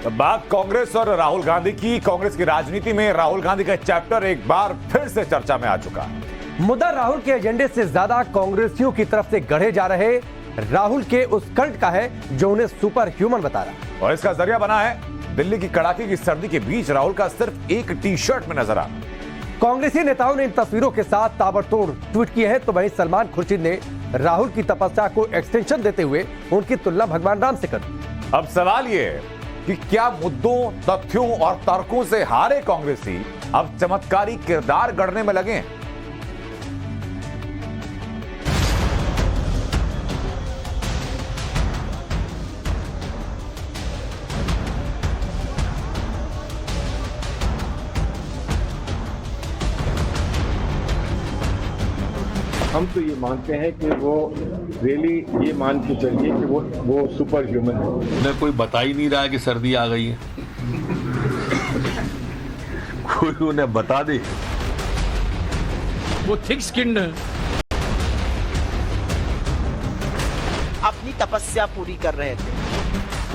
बात कांग्रेस और राहुल गांधी की। कांग्रेस की राजनीति में राहुल गांधी का चैप्टर एक बार फिर से चर्चा में आ चुका है। मुद्दा राहुल के एजेंडे से ज्यादा कांग्रेसियों की तरफ से गढ़े जा रहे राहुल के उस कंठ का है जो उन्हें सुपर ह्यूमन बता रहा। और इसका जरिया बना है दिल्ली की कड़ाके की सर्दी के बीच राहुल का सिर्फ एक टी शर्ट में नजर आ। कांग्रेसी नेताओं ने इन तस्वीरों के साथ ताबड़तोड़ ट्वीट किए हैं, तो वहीं सलमान खुर्शीद ने राहुल की तपस्या को एक्सटेंशन देते हुए उनकी तुलना भगवान राम से कर दी। अब सवाल यह है कि क्या मुद्दों, तथ्यों और तर्कों से हारे कांग्रेसी अब चमत्कारी किरदार गढ़ने में लगे हैं? हम तो ये मानते हैं कि वो रियली ये मान के चलिए कि वो सुपर ह्यूमन है। उन्हें कोई बता ही नहीं रहा है कि सर्दी आ गई है। कोई उन्हें बता दे। वो थिक स्किन्ड है। अपनी तपस्या पूरी कर रहे थे।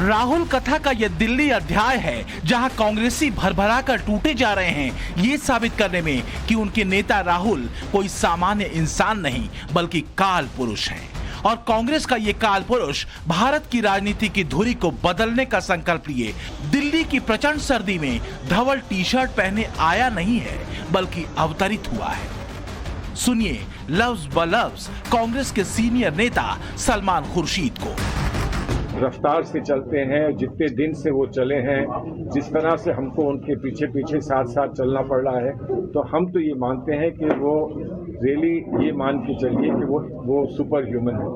राहुल कथा का यह दिल्ली अध्याय है जहां कांग्रेसी भरभरा कर टूटे जा रहे हैं ये साबित करने में कि उनके नेता राहुल कोई सामान्य इंसान नहीं बल्कि काल पुरुष हैं। और कांग्रेस का ये काल पुरुष भारत की राजनीति की धुरी को बदलने का संकल्प लिए दिल्ली की प्रचंड सर्दी में धवल टी शर्ट पहने आया नहीं है बल्कि अवतरित हुआ है। सुनिए लफ्ज ब लफ्ज कांग्रेस के सीनियर नेता सलमान खुर्शीद को। रफ्तार से चलते हैं, जितने दिन से वो चले हैं, जिस तरह से हमको उनके पीछे पीछे साथ साथ चलना पड़ रहा है, तो हम तो ये मानते हैं कि वो रियली ये मान के चलिए कि वो सुपर ह्यूमन है।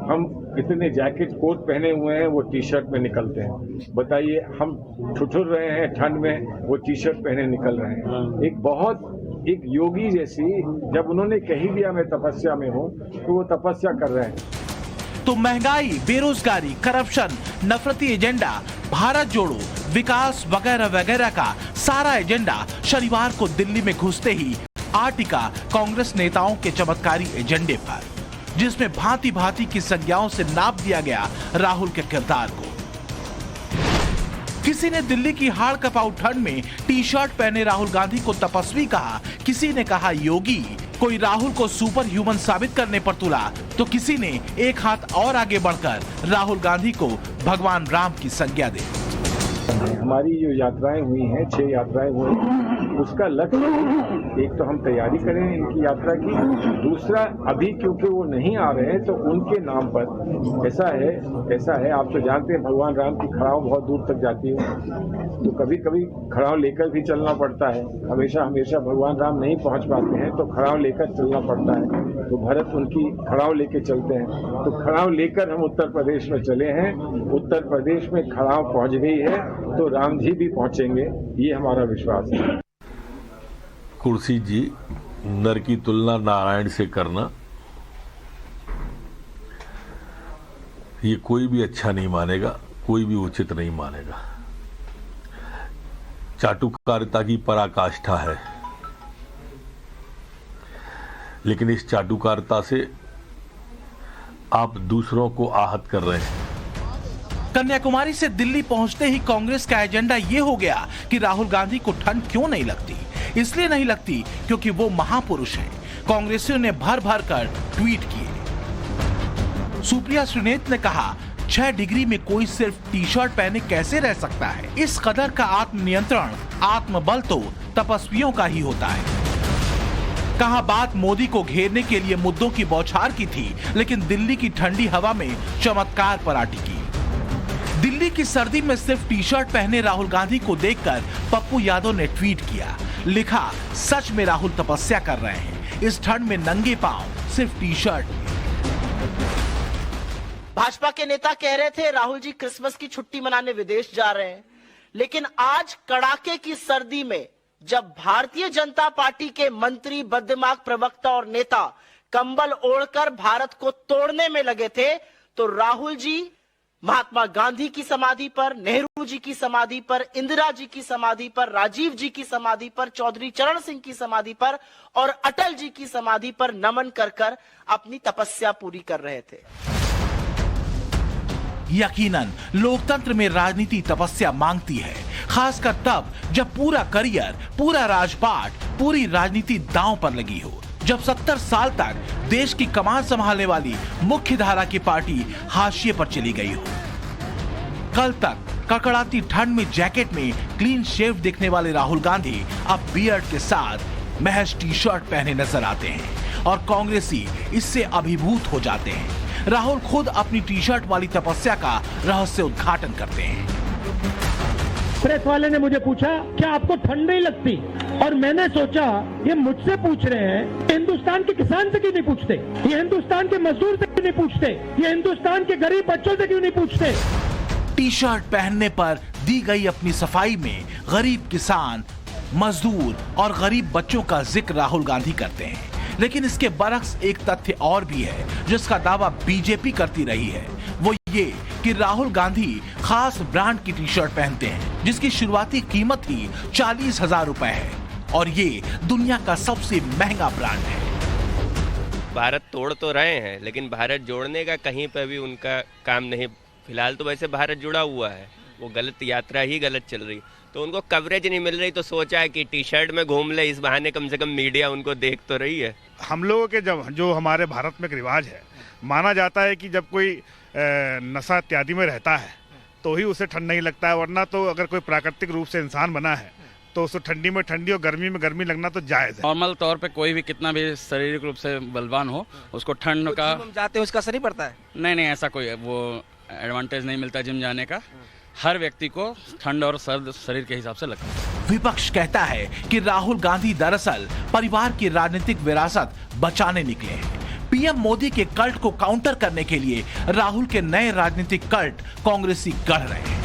हम इतने जैकेट कोट पहने हुए हैं, वो टी शर्ट में निकलते हैं। बताइए, हम ठुठुर रहे हैं ठंड में, वो टी शर्ट पहने निकल रहे हैं। एक योगी जैसी जब उन्होंने कही दिया मैं तपस्या में हूँ, तो वो तपस्या कर रहे हैं। तो महंगाई, बेरोजगारी, करप्शन, नफरती एजेंडा, भारत जोड़ो, विकास वगैरह वगैरह का सारा एजेंडा शनिवार को दिल्ली में घुसते ही आटिका कांग्रेस नेताओं के चमत्कारी एजेंडे पर, जिसमें भांति भांति की संज्ञाओं से नाप दिया गया राहुल के किरदार को। किसी ने दिल्ली की हाड़ कपाऊ ठंड में टी शर्ट पहने राहुल गांधी को तपस्वी कहा, किसी ने कहा योगी, कोई राहुल को सुपर ह्यूमन साबित करने पर तुला, तो किसी ने एक हाथ और आगे बढ़कर राहुल गांधी को भगवान राम की संज्ञा दी। हमारी जो यात्राएं हुई हैं, 6 यात्राएं हुई, उसका लक्ष्य एक तो हम तैयारी करें इनकी यात्रा की, दूसरा अभी क्योंकि वो नहीं आ रहे हैं तो उनके नाम पर ऐसा है आप तो जानते हैं भगवान राम की खड़ाव बहुत दूर तक जाती है, तो कभी कभी खड़ाव लेकर भी चलना पड़ता है। हमेशा भगवान राम नहीं पहुंच पाते हैं तो खड़ाव लेकर चलना पड़ता है, तो भरत उनकी खड़ाव लेके चलते हैं। तो खड़ाव लेकर हम उत्तर प्रदेश में चले हैं, उत्तर प्रदेश में खड़ाव पहुंच गई है तो राम जी भी पहुंचेंगे, ये हमारा विश्वास है। खुर्शीद जी, नर की तुलना नारायण से करना ये कोई भी अच्छा नहीं मानेगा, कोई भी उचित नहीं मानेगा। चाटुकारिता की पराकाष्ठा है, लेकिन इस चाटुकारिता से आप दूसरों को आहत कर रहे हैं। कन्याकुमारी से दिल्ली पहुंचते ही कांग्रेस का एजेंडा ये हो गया कि राहुल गांधी को ठंड क्यों नहीं लगती। इसलिए नहीं लगती क्योंकि वो महापुरुष हैं। कांग्रेसियों ने भर भर कर ट्वीट किए। सुप्रिया सुनेत ने कहा, 6 डिग्री में कोई सिर्फ टी शर्ट पहने कैसे रह सकता है? इस कदर का आत्मनियंत्रण, आत्मबल तो तपस्वियों का ही होता है। कहा बात मोदी को घेरने के लिए मुद्दों की बौछार की थी, लेकिन दिल्ली की ठंडी हवा में चमत्कार पर अटकी। दिल्ली की सर्दी में सिर्फ टी शर्ट पहने राहुल गांधी को देखकर पप्पू यादव ने ट्वीट किया, लिखा, सच में राहुल तपस्या कर रहे हैं, इस ठंड में नंगे पांव सिर्फ टी शर्ट। भाजपा के नेता कह रहे थे राहुल जी क्रिसमस की छुट्टी मनाने विदेश जा रहे हैं, लेकिन आज कड़ाके की सर्दी में जब भारतीय जनता पार्टी के मंत्री, बददिमाग प्रवक्ता और नेता कंबल ओढ़कर भारत को तोड़ने में लगे थे, तो राहुल जी महात्मा गांधी की समाधि पर, नेहरू जी की समाधि पर, इंदिरा जी की समाधि पर, राजीव जी की समाधि पर, चौधरी चरण सिंह की समाधि पर और अटल जी की समाधि पर नमन कर कर अपनी तपस्या पूरी कर रहे थे। यकीनन लोकतंत्र में राजनीति तपस्या मांगती है, खासकर तब जब पूरा करियर, पूरा राजपाट, पूरी राजनीति दांव पर लगी हो, जब 70 साल तक देश की कमान संभालने वाली मुख्य धारा की पार्टी हाशिए पर चली गई हो। कल तक कड़कड़ाती ठंड में जैकेट में क्लीन शेव दिखने वाले राहुल गांधी अब बियर्ड के साथ महज टी-शर्ट पहने नजर आते हैं और कांग्रेसी इससे अभिभूत हो जाते हैं। राहुल खुद अपनी टी-शर्ट वाली तपस्या का रहस्य उद्घाटन करते हैं। प्रेस वाले ने मुझे पूछा क्या आपको ठंड नहीं लगती, और मैंने सोचा ये मुझसे पूछ रहे हैं, हिंदुस्तान के किसान से क्यों नहीं पूछते, ये हिंदुस्तान के मजदूर से क्यों नहीं पूछते, ये हिंदुस्तान के गरीब बच्चों से क्यों नहीं पूछते। टी-शर्ट पहनने पर दी गई अपनी सफाई में गरीब किसान, मजदूर और गरीब बच्चों का जिक्र राहुल गांधी करते हैं। लेकिन इसके बरक्स एक तथ्य और भी है जिसका दावा बीजेपी करती रही है, वो ये कि राहुल गांधी खास ब्रांड की टी-शर्ट पहनते हैं जिसकी शुरुआती कीमत ही 40,000 रुपए है और ये दुनिया का सबसे महंगा ब्रांड है। भारत तोड़ तो रहे हैं लेकिन भारत जोड़ने का कहीं पर भी उनका काम नहीं। फिलहाल तो वैसे भारत जुड़ा हुआ है, वो गलत यात्रा ही गलत चल रही, तो उनको कवरेज नहीं मिल रही, तो सोचा है कि टी-शर्ट में घूम ले, इस बहाने कम से कम मीडिया उनको देख तो रही है। हम लोगों के जो हमारे भारत में एक रिवाज है, माना जाता है कि जब कोई नशा इत्यादि में रहता है तो ही उसे ठंड नहीं लगता है, वरना तो अगर कोई प्राकृतिक रूप से इंसान बना है तो उसको ठंडी में ठंडी और गर्मी में गर्मी लगना तो जायज़ है। नॉर्मल तौर पे कोई भी कितना भी शारीरिक रूप से बलवान हो उसको ठंड का जाते हैं उसका असर नहीं पड़ता है। नहीं, ऐसा कोई वो एडवांटेज नहीं मिलता जिम जाने का। हर व्यक्ति को ठंड और सर्द शरीर के हिसाब से लगता है। विपक्ष कहता है कि राहुल गांधी दरअसल परिवार की राजनीतिक विरासत बचाने निकले हैं। पीएम मोदी के कल्ट को काउंटर करने के लिए राहुल के नए राजनीतिक कल्ट कांग्रेसी गढ़ रहे हैं।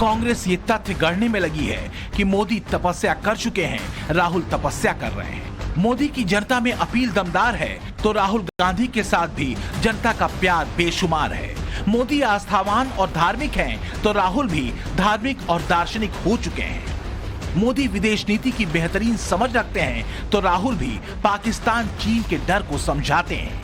कांग्रेस ये तथ्य गढ़ने में लगी है कि मोदी तपस्या कर चुके हैं, राहुल तपस्या कर रहे हैं। मोदी की जनता में अपील दमदार है तो राहुल गांधी के साथ भी जनता का प्यार बेशुमार है। मोदी आस्थावान और धार्मिक हैं तो राहुल भी धार्मिक और दार्शनिक हो चुके हैं। मोदी विदेश नीति की बेहतरीन समझ रखते हैं तो राहुल भी पाकिस्तान चीन के डर को समझाते हैं।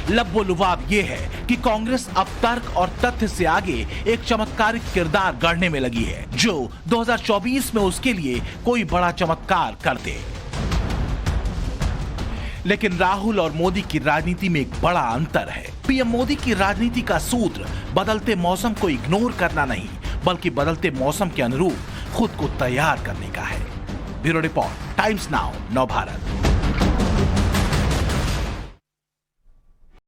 लब्बो-लुबाब ये है कि कांग्रेस अब तर्क और तथ्य से आगे एक चमत्कारिक किरदार गढ़ने में लगी है जो 2024 में उसके लिए कोई बड़ा चमत्कार कर दे। लेकिन राहुल और मोदी की राजनीति में एक बड़ा अंतर है। पीएम मोदी की राजनीति का सूत्र बदलते मौसम को इग्नोर करना नहीं बल्कि बदलते मौसम के अनुरूप खुद को तैयार करने का है। ब्यूरो रिपोर्ट, टाइम्स नाउ, नव भारत।